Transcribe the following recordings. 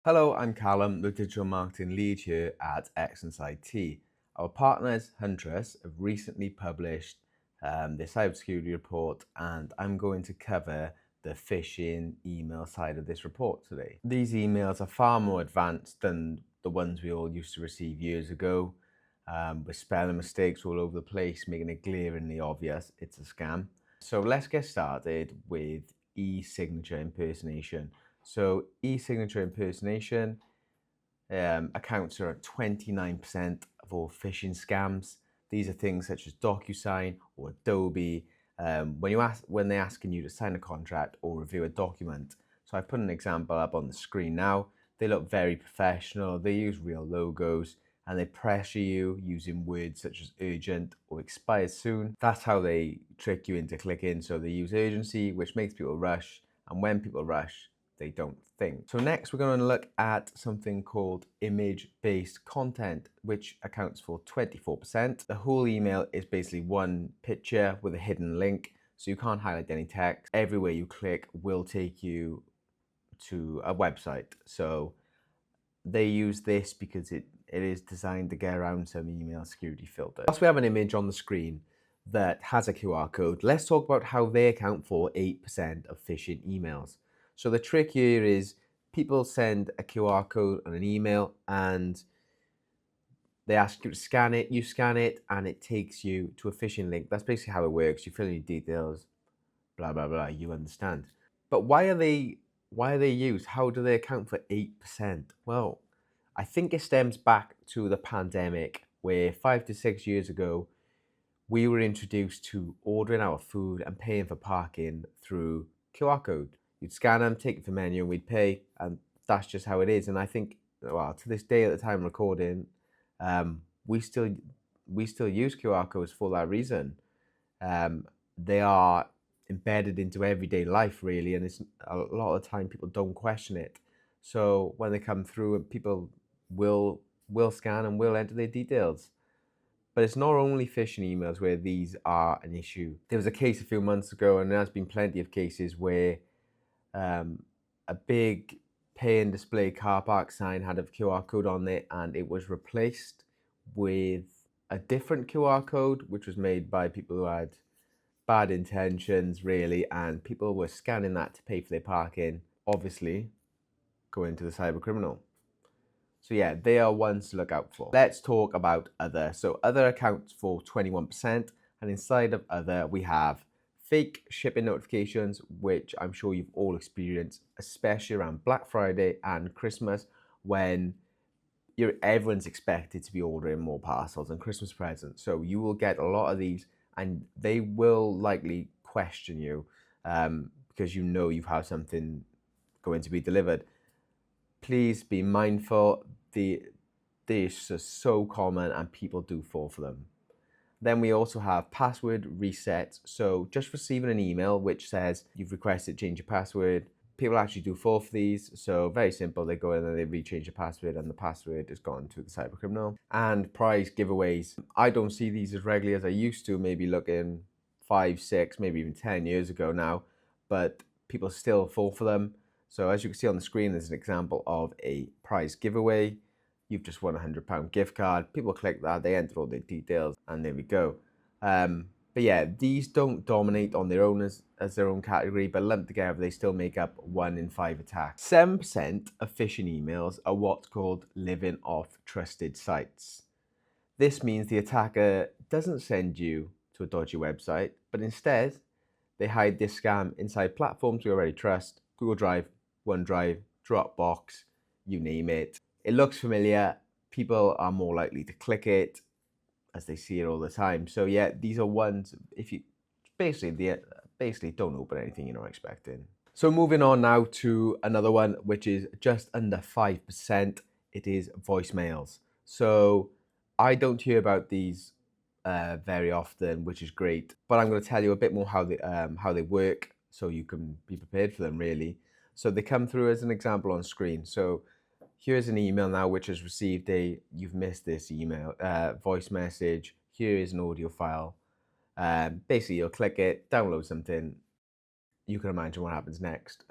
Hello, I'm Callum, the digital marketing lead here at Excellence IT. Our partners, Huntress, have recently published their cybersecurity report, and I'm going to cover the phishing email side of this report today. These emails are far more advanced than the ones we all used to receive years ago, with spelling mistakes all over the place, making it glaringly obvious it's a scam. So let's get started with e-signature impersonation. So e-signature impersonation accounts for 29% of all phishing scams. These are things such as DocuSign or Adobe. When they're asking you to sign a contract or review a document. So I've put an example up on the screen now. They look very professional. They use real logos and they pressure you using words such as urgent or expires soon. That's how they trick you into clicking. So they use urgency, which makes people rush. And when people rush, they don't think. So next we're going to look at something called image-based content, which accounts for 24%. The whole email is basically one picture with a hidden link, so you can't highlight any text. Everywhere you click will take you to a website. So they use this because it is designed to get around some email security filters. Plus we have an image on the screen that has a QR code. Let's talk about how they account for 8% of phishing emails. So the trick here is people send a QR code on an email and they ask you to scan it, you scan it, and it takes you to a phishing link. That's basically how it works. You fill in your details, blah, blah, blah, you understand. But why are they used? How do they account for 8%? Well, I think it stems back to the pandemic where 5 to 6 years ago, we were introduced to ordering our food and paying for parking through QR code. You'd scan them, take it to the menu, and we'd pay, and that's just how it is. And I think, well, to this day, at the time of recording, we still use QR codes for that reason. They are embedded into everyday life, really, and it's a lot of the time people don't question it. So when they come through, people will scan and will enter their details. But it's not only phishing emails where these are an issue. There was a case a few months ago, and there's been plenty of cases where a big pay and display car park sign had a QR code on it, and it was replaced with a different QR code, which was made by people who had bad intentions, really, and people were scanning that to pay for their parking, obviously going to the cyber criminal. So yeah, they are ones to look out for. Let's talk about other. So other accounts for 21%, and inside of other we have fake shipping notifications, which I'm sure you've all experienced, especially around Black Friday and Christmas, when everyone's expected to be ordering more parcels and Christmas presents. So you will get a lot of these, and they will likely question you because you know you've had something going to be delivered. Please be mindful. These are so common and people do fall for them. Then we also have password resets. So just receiving an email which says you've requested change your password. People actually do fall for these. So very simple. They go in and they rechange the password and the password is gone to the cyber criminal. And prize giveaways. I don't see these as regularly as I used to, maybe looking 5, 6, maybe even 10 years ago now. But people still fall for them. So as you can see on the screen, there's an example of a prize giveaway. You've just won a £100 gift card. People click that, they enter all their details, and there we go. But yeah, these don't dominate on their own as their own category, but lumped together, they still make up 1 in 5 attacks. 7% of phishing emails are what's called living off trusted sites. This means the attacker doesn't send you to a dodgy website, but instead, they hide this scam inside platforms we already trust: Google Drive, OneDrive, Dropbox, you name it. It looks familiar. People are more likely to click it as they see it all the time. So yeah, these are ones, if you basically don't open anything you're not expecting. So moving on now to another one, which is just under 5%. It is voicemails. So I don't hear about these very often, which is great. But I'm going to tell you a bit more how they work, so you can be prepared for them, really. So they come through as an example on screen. So here's an email now which has received you've missed this email voice message. Here is an audio file. Basically, you'll click it, download something. You can imagine what happens next.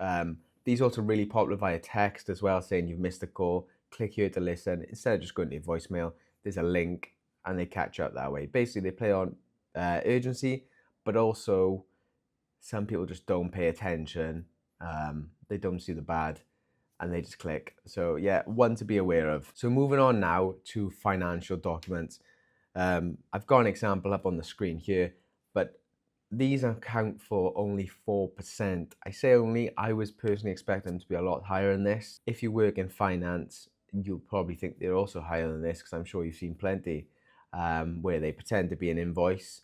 These are also really popular via text as well, saying you've missed a call, click here to listen. Instead of just going to your voicemail, there's a link and they catch up that way. Basically, they play on urgency, but also some people just don't pay attention. They don't see the bad and they just click. So yeah, one to be aware of. So moving on now to financial documents. I've got an example up on the screen here, but these account for only 4%. I say only, I was personally expecting them to be a lot higher than this. If you work in finance, you'll probably think they're also higher than this, because I'm sure you've seen plenty where they pretend to be an invoice.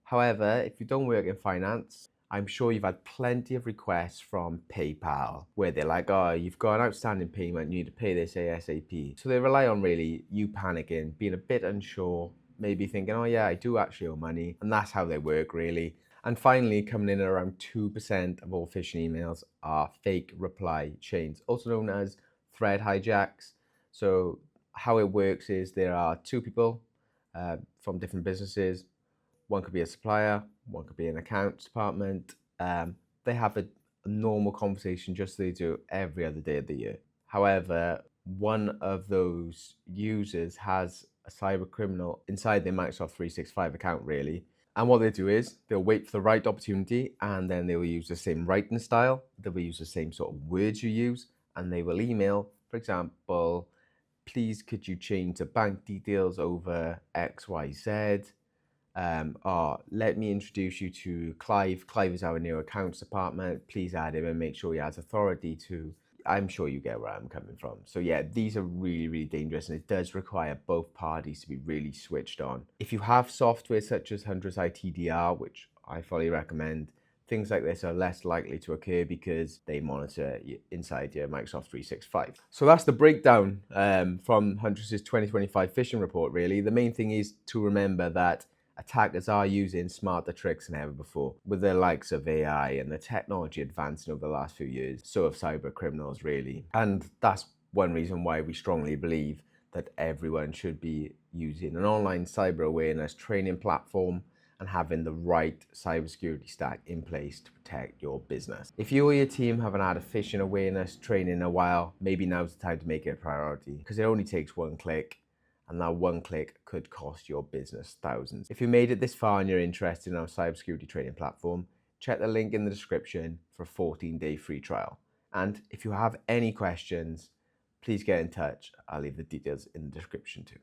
However, if you don't work in finance, I'm sure you've had plenty of requests from PayPal where they're like, oh, you've got an outstanding payment, you need to pay this ASAP. So they rely on really you panicking, being a bit unsure, maybe thinking, oh yeah, I do actually owe money. And that's how they work really. And finally, coming in at around 2% of all phishing emails are fake reply chains, also known as thread hijacks. So how it works is there are two people from different businesses. One could be a supplier, one could be an accounts department. They have a normal conversation just as they do every other day of the year. However, one of those users has a cyber criminal inside their Microsoft 365 account really. And what they do is they'll wait for the right opportunity and then they will use the same writing style. They will use the same sort of words you use and they will email, for example, please could you change the bank details over XYZ? Let me introduce you to Clive. Clive is our new accounts department. Please add him and make sure he has authority to. I'm sure you get where I'm coming from. So yeah, these are really, really dangerous and it does require both parties to be really switched on. If you have software such as Huntress ITDR, which I fully recommend, things like this are less likely to occur because they monitor inside your Microsoft 365. So that's the breakdown from Huntress's 2025 phishing report really. The main thing is to remember that attackers are using smarter tricks than ever before. With the likes of AI and the technology advancing over the last few years, so have cyber criminals really. And that's one reason why we strongly believe that everyone should be using an online cyber awareness training platform and having the right cybersecurity stack in place to protect your business. If you or your team haven't had a phishing awareness training in a while, maybe now's the time to make it a priority, because it only takes one click. And that one click could cost your business thousands. If you made it this far and you're interested in our cybersecurity training platform, check the link in the description for a 14-day free trial. And if you have any questions, please get in touch. I'll leave the details in the description too.